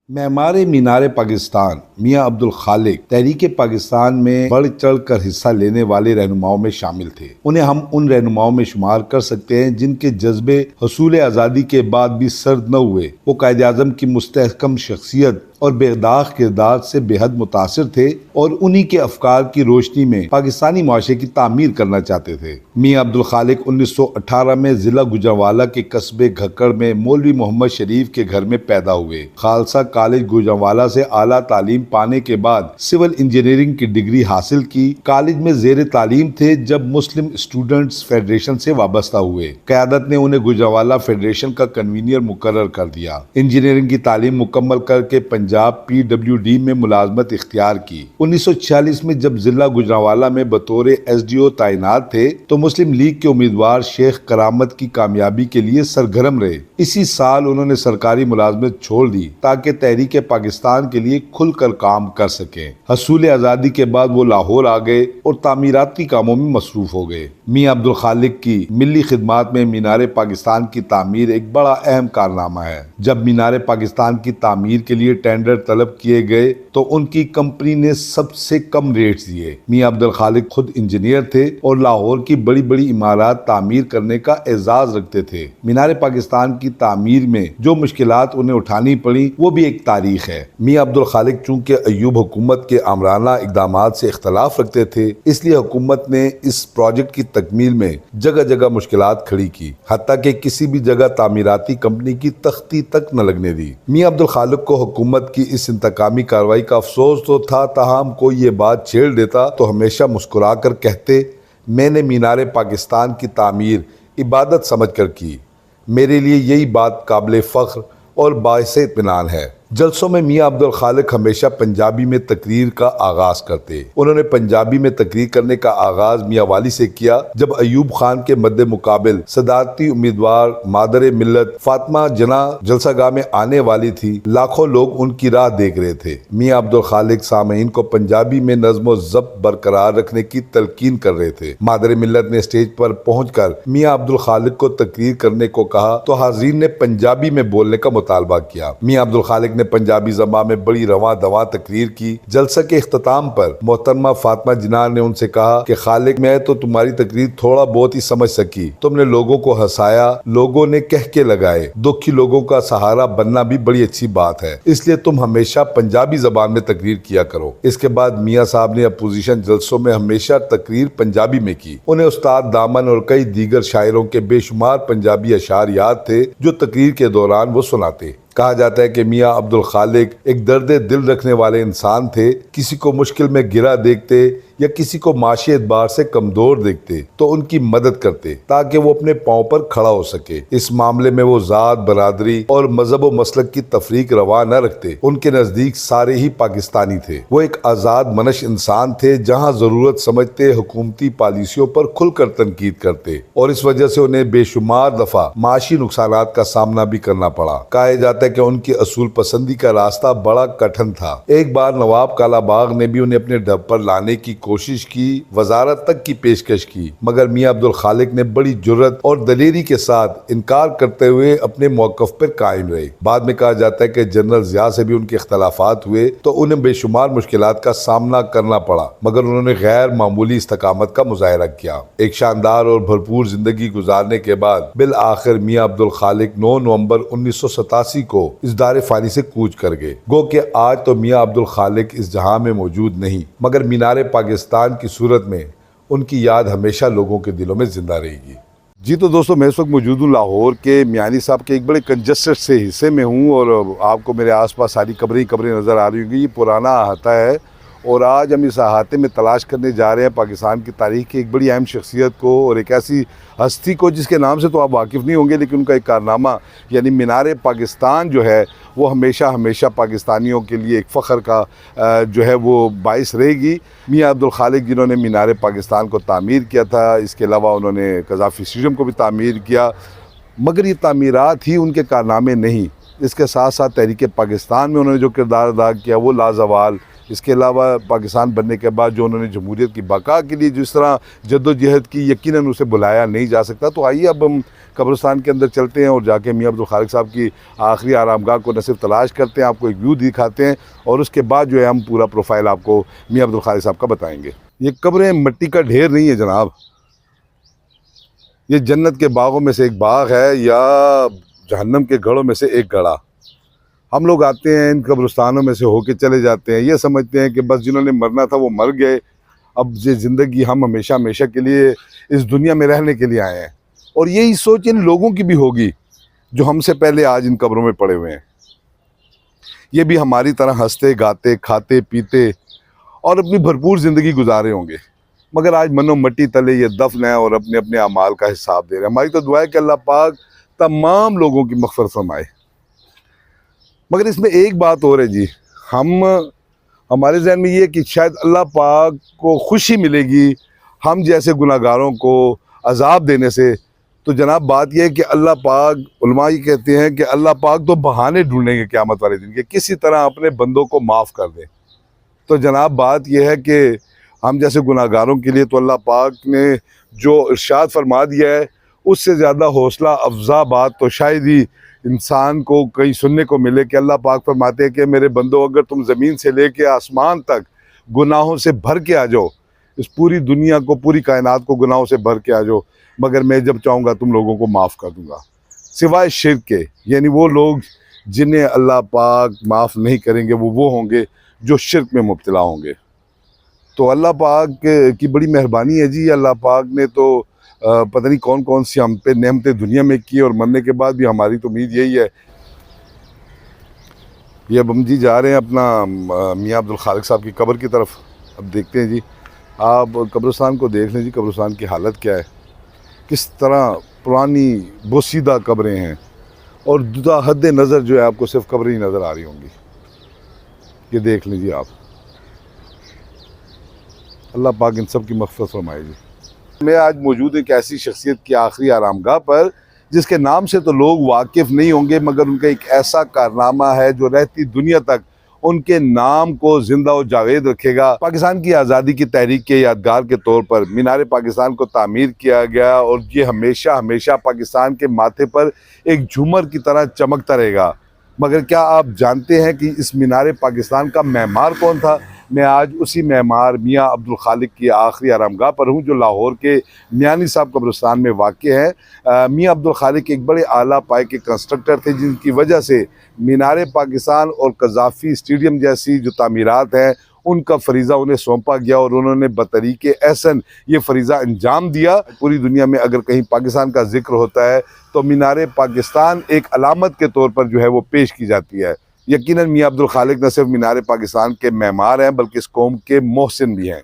معمار مینار پاکستان میاں عبدالخالق تحریک پاکستان میں بڑھ چڑھ کر حصہ لینے والے رہنماؤں میں شامل تھے۔ انہیں ہم ان رہنماؤں میں شمار کر سکتے ہیں جن کے جذبے حصول آزادی کے بعد بھی سرد نہ ہوئے۔ وہ قائد اعظم کی مستحکم شخصیت اور بے داغ کردار سے بے حد متاثر تھے اور انہی کے افکار کی روشنی میں پاکستانی معاشرے کی تعمیر کرنا چاہتے تھے۔ میاں عبدالخالق 1918 میں ضلع گوجرانوالہ کے قصبے گھکڑ میں مولوی محمد شریف کے گھر میں پیدا ہوئے۔ خالصہ کالج گوجرانوالہ سے اعلیٰ تعلیم پانے کے بعد سول انجینئرنگ کی ڈگری حاصل کی۔ کالج میں زیر تعلیم تھے جب مسلم اسٹوڈنٹس فیڈریشن سے وابستہ ہوئے۔ قیادت نے انہیں گوجرانوالہ فیڈریشن کا کنوینر مقرر کر دیا۔ انجینئرنگ کی تعلیم مکمل کر کے پنجاب PWD میں ملازمت اختیار کی۔ 1946 میں جب ضلع گوجرانوالہ میں بطور SDO تعینات تھے تو مسلم لیگ کے امیدوار شیخ کرامت کی کامیابی کے لیے سرگرم رہے۔ اسی سال انہوں نے سرکاری ملازمت چھوڑ دی تاکہ تحریک پاکستان کے لیے کھل کر کام کر سکیں۔ حصول آزادی کے بعد وہ لاہور آ گئے اور تعمیراتی کاموں میں مصروف ہو گئے۔ میاں عبدالخالق کی ملی خدمات میں مینار پاکستان کی تعمیر ایک بڑا اہم کارنامہ ہے۔ جب مینار پاکستان کی تعمیر کے لیے ٹینڈر طلب کیے گئے تو ان کی کمپنی نے سب سے کم ریٹس دیے۔ میاں عبدالخالق خود انجینئر تھے اور لاہور کی بڑی بڑی عمارات تعمیر کرنے کا اعزاز رکھتے تھے۔ مینار پاکستان کی تعمیر میں جو مشکلات انہیں اٹھانی پڑی وہ بھی ایک تاریخ ہے۔ میاں عبدالخالق چونکہ ایوب حکومت کے آمرانہ اقدامات سے اختلاف رکھتے تھے، اس لیے حکومت نے اس پروجیکٹ کی تکمیل میں جگہ جگہ مشکلات کھڑی کی، حتیٰ کہ کسی بھی جگہ تعمیراتی کمپنی کی تختی تک نہ لگنے دی۔ میاں عبدالخالق کو حکومت کی اس انتقامی کارروائی کا افسوس تو تھا، تاہم کوئی یہ بات چھیڑ دیتا تو ہمیشہ مسکرا کر کہتے، میں نے مینار پاکستان کی تعمیر عبادت سمجھ کر کی، میرے لیے یہی بات قابل فخر اور باعث اطمینان ہے۔ جلسوں میں میاں عبدالخالق ہمیشہ پنجابی میں تقریر کا آغاز کرتے۔ انہوں نے پنجابی میں تقریر کرنے کا آغاز میاں والی سے کیا جب ایوب خان کے مد مقابل صدارتی امیدوار مادر ملت فاطمہ جناح جلسہ گاہ میں آنے والی تھی۔ لاکھوں لوگ ان کی راہ دیکھ رہے تھے۔ میاں عبدالخالق سامعین کو پنجابی میں نظم و ضبط برقرار رکھنے کی تلقین کر رہے تھے۔ مادر ملت نے اسٹیج پر پہنچ کر میاں عبدالخالق کو تقریر کرنے کو کہا تو حاضرین نے پنجابی میں بولنے کا مطالبہ کیا۔ میاں عبدالخالق نے پنجابی زبان میں بڑی رواں دواں تقریر کی۔ جلسہ کے اختتام پر محترمہ فاطمہ جناح نے ان سے کہا کہ خالق، میں تو تمہاری تقریر تھوڑا بہت ہی سمجھ سکی، تم نے لوگوں کو ہنسایا، لوگوں نے کہکے لگائے، دکھی لوگوں کا سہارا بننا بھی بڑی اچھی بات ہے، اس لیے تم ہمیشہ پنجابی زبان میں تقریر کیا کرو۔ اس کے بعد میاں صاحب نے اپوزیشن جلسوں میں ہمیشہ تقریر پنجابی میں کی۔ انہیں استاد دامن اور کئی دیگر شاعروں کے بے شمار پنجابی اشعار یاد تھے جو تقریر کے دوران وہ سناتے۔ کہا جاتا ہے کہ میاں عبدالخالق ایک درد دل رکھنے والے انسان تھے۔ کسی کو مشکل میں گرا دیکھتے یا کسی کو معاشی اعتبار سے کمزور دیکھتے تو ان کی مدد کرتے تاکہ وہ اپنے پاؤں پر کھڑا ہو سکے۔ اس معاملے میں وہ ذات، برادری اور مذہب و مسلک کی تفریق روا نہ رکھتے۔ ان کے نزدیک سارے ہی پاکستانی تھے۔ وہ ایک آزاد منش انسان تھے، جہاں ضرورت سمجھتے حکومتی پالیسیوں پر کھل کر تنقید کرتے، اور اس وجہ سے انہیں بے شمار دفعہ معاشی نقصانات کا سامنا بھی کرنا پڑا۔ کہا جاتا ہے کہ ان کی اصول پسندی کا راستہ بڑا کٹھن تھا۔ ایک بار نواب کالا باغ نے بھی انہیں اپنے ڈب پر لانے کی کوشش کی، وزارت تک کی پیشکش کی، مگر میاں عبدالخالق نے بڑی جرأت اور دلیری کے ساتھ انکار کرتے ہوئے اپنے موقف پر قائم رہے۔ بعد میں کہا جاتا ہے کہ جنرل ضیاء سے بھی ان کے اختلافات ہوئے تو انہیں بے شمار مشکلات کا سامنا کرنا پڑا، مگر انہوں نے غیر معمولی استقامت کا مظاہرہ کیا۔ ایک شاندار اور بھرپور زندگی گزارنے کے بعد بالآخر میاں عبدالخالق 9 نومبر 1987 کو اس دار فانی سے کوچ کر گئے۔ گو کہ آج تو میاں عبدالخالق اس جہاں میں موجود نہیں، مگر مینار پاکستان کی صورت میں ان کی یاد ہمیشہ لوگوں کے دلوں میں زندہ رہے گی۔ جی تو دوستو، میں اس وقت موجود ہوں لاہور کے میانی صاحب کے ایک بڑے کنجسٹڈ سے حصے میں ہوں، اور آپ کو میرے آس پاس ساری قبریں نظر آ رہی ہوں گی۔ یہ پرانا احاطہ ہے، اور آج ہم اس احاطے میں تلاش کرنے جا رہے ہیں پاکستان کی تاریخ کی ایک بڑی اہم شخصیت کو، اور ایک ایسی ہستی کو جس کے نام سے تو آپ واقف نہیں ہوں گے، لیکن ان کا ایک کارنامہ یعنی مینار پاکستان جو ہے وہ ہمیشہ پاکستانیوں کے لیے ایک فخر کا جو ہے وہ باعث رہے گی۔ میاں عبدالخالق جنہوں نے مینار پاکستان کو تعمیر کیا تھا، اس کے علاوہ انہوں نے قذافی اسٹیڈیم کو بھی تعمیر کیا، مگر یہ تعمیرات ہی ان کے کارنامے نہیں، اس کے ساتھ ساتھ تحریک پاکستان میں انہوں نے جو کردار ادا کیا وہ لازوال. اس کے علاوہ پاکستان بننے کے بعد جو انہوں نے جمہوریت کی بقا کے لیے جس طرح جد و جہد کی، یقیناً اسے بلایا نہیں جا سکتا. تو آئیے اب ہم قبرستان کے اندر چلتے ہیں اور جا کے میاں عبدالخالق صاحب کی آخری آرام گاہ کو نہ صرف تلاش کرتے ہیں، آپ کو ایک ویو دکھاتے ہیں، اور اس کے بعد جو ہے ہم پورا پروفائل آپ کو میاں عبدالخالق صاحب کا بتائیں گے. یہ قبریں مٹی کا ڈھیر نہیں ہے جناب، یہ جنت کے باغوں میں سے ایک باغ ہے یا جہنم کے گڑھوں میں سے ایک گڑھا. ہم لوگ آتے ہیں ان قبرستانوں میں سے ہو کے چلے جاتے ہیں، یہ سمجھتے ہیں کہ بس جنہوں نے مرنا تھا وہ مر گئے، اب یہ زندگی ہم ہمیشہ ہمیشہ کے لیے اس دنیا میں رہنے کے لیے آئے ہیں. اور یہی سوچ ان لوگوں کی بھی ہوگی جو ہم سے پہلے آج ان قبروں میں پڑے ہوئے ہیں. یہ بھی ہماری طرح ہنستے گاتے کھاتے پیتے اور اپنی بھرپور زندگی گزارے ہوں گے، مگر آج منو مٹی تلے یہ دفن ہے اور اپنے اپنے اعمال کا حساب دے رہے ہیں. ہماری تو دعا ہے کہ اللہ پاک تمام لوگوں کی مغفرت فرمائے. مگر اس میں ایک بات اور ہے جی، ہمارے ذہن میں یہ کہ شاید اللہ پاک کو خوشی ملے گی ہم جیسے گناہ گاروں کو عذاب دینے سے. تو جناب بات یہ ہے کہ اللہ پاک، علماء یہ کہتے ہیں کہ اللہ پاک تو بہانے ڈھونڈیں گے قیامت والے دن کے کسی طرح اپنے بندوں کو معاف کر دیں. تو جناب بات یہ ہے کہ ہم جیسے گناہ گاروں کے لیے تو اللہ پاک نے جو ارشاد فرما دیا ہے، اس سے زیادہ حوصلہ افزا بات تو شاید ہی انسان کو کہیں سننے کو ملے کہ اللہ پاک فرماتے ہیں کہ میرے بندو اگر تم زمین سے لے کے آسمان تک گناہوں سے بھر کے آ جاؤ، اس پوری دنیا کو، پوری کائنات کو گناہوں سے بھر کے آ جاؤ، مگر میں جب چاہوں گا تم لوگوں کو معاف کر دوں گا، سوائے شرک کے. یعنی وہ لوگ جنہیں اللہ پاک معاف نہیں کریں گے وہ ہوں گے جو شرک میں مبتلا ہوں گے. تو اللہ پاک کی بڑی مہربانی ہے جی. اللہ پاک نے تو پتہ نہیں کون کون سی ہم پہ نعمتیں دنیا میں کی، اور مرنے کے بعد بھی ہماری تو امید یہی ہے. یہ اب ہم جی جا رہے ہیں اپنا میاں عبدالخالق صاحب کی قبر کی طرف. اب دیکھتے ہیں جی، آپ قبرستان کو دیکھ لیں جی، قبرستان کی حالت کیا ہے، کس طرح پرانی بوسیدہ قبریں ہیں، اور تا حد نظر جو ہے آپ کو صرف قبریں ہی نظر آ رہی ہوں گی. یہ دیکھ لیں جی آپ. اللہ پاک ان سب کی مغفرت فرمائے جی. میں آج موجود ایک ایسی شخصیت کی آخری آرام گاہ پر جس کے نام سے تو لوگ واقف نہیں ہوں گے، مگر ان کا ایک ایسا کارنامہ ہے جو رہتی دنیا تک ان کے نام کو زندہ و جاوید رکھے گا. پاکستان کی آزادی کی تحریک کے یادگار کے طور پر مینار پاکستان کو تعمیر کیا گیا، اور یہ ہمیشہ ہمیشہ پاکستان کے ماتھے پر ایک جھومر کی طرح چمکتا رہے گا. مگر کیا آپ جانتے ہیں کہ اس مینار پاکستان کا معمار کون تھا؟ میں آج اسی معمار میاں عبدالخالق کی آخری آرام گاہ پر ہوں جو لاہور کے میانی صاحب قبرستان میں واقع ہے. میاں عبدالخالق ایک بڑے اعلیٰ پائے کے کنسٹرکٹر تھے، جن کی وجہ سے مینار پاکستان اور قذافی اسٹیڈیم جیسی جو تعمیرات ہیں ان کا فریضہ انہیں سونپا گیا، اور انہوں نے بطریق احسن یہ فریضہ انجام دیا. پوری دنیا میں اگر کہیں پاکستان کا ذکر ہوتا ہے تو مینار پاکستان ایک علامت کے طور پر جو ہے وہ پیش کی جاتی ہے. یقیناً میاں عبدالخالق نہ صرف مینار پاکستان کے معمار ہیں بلکہ اس قوم کے محسن بھی ہیں.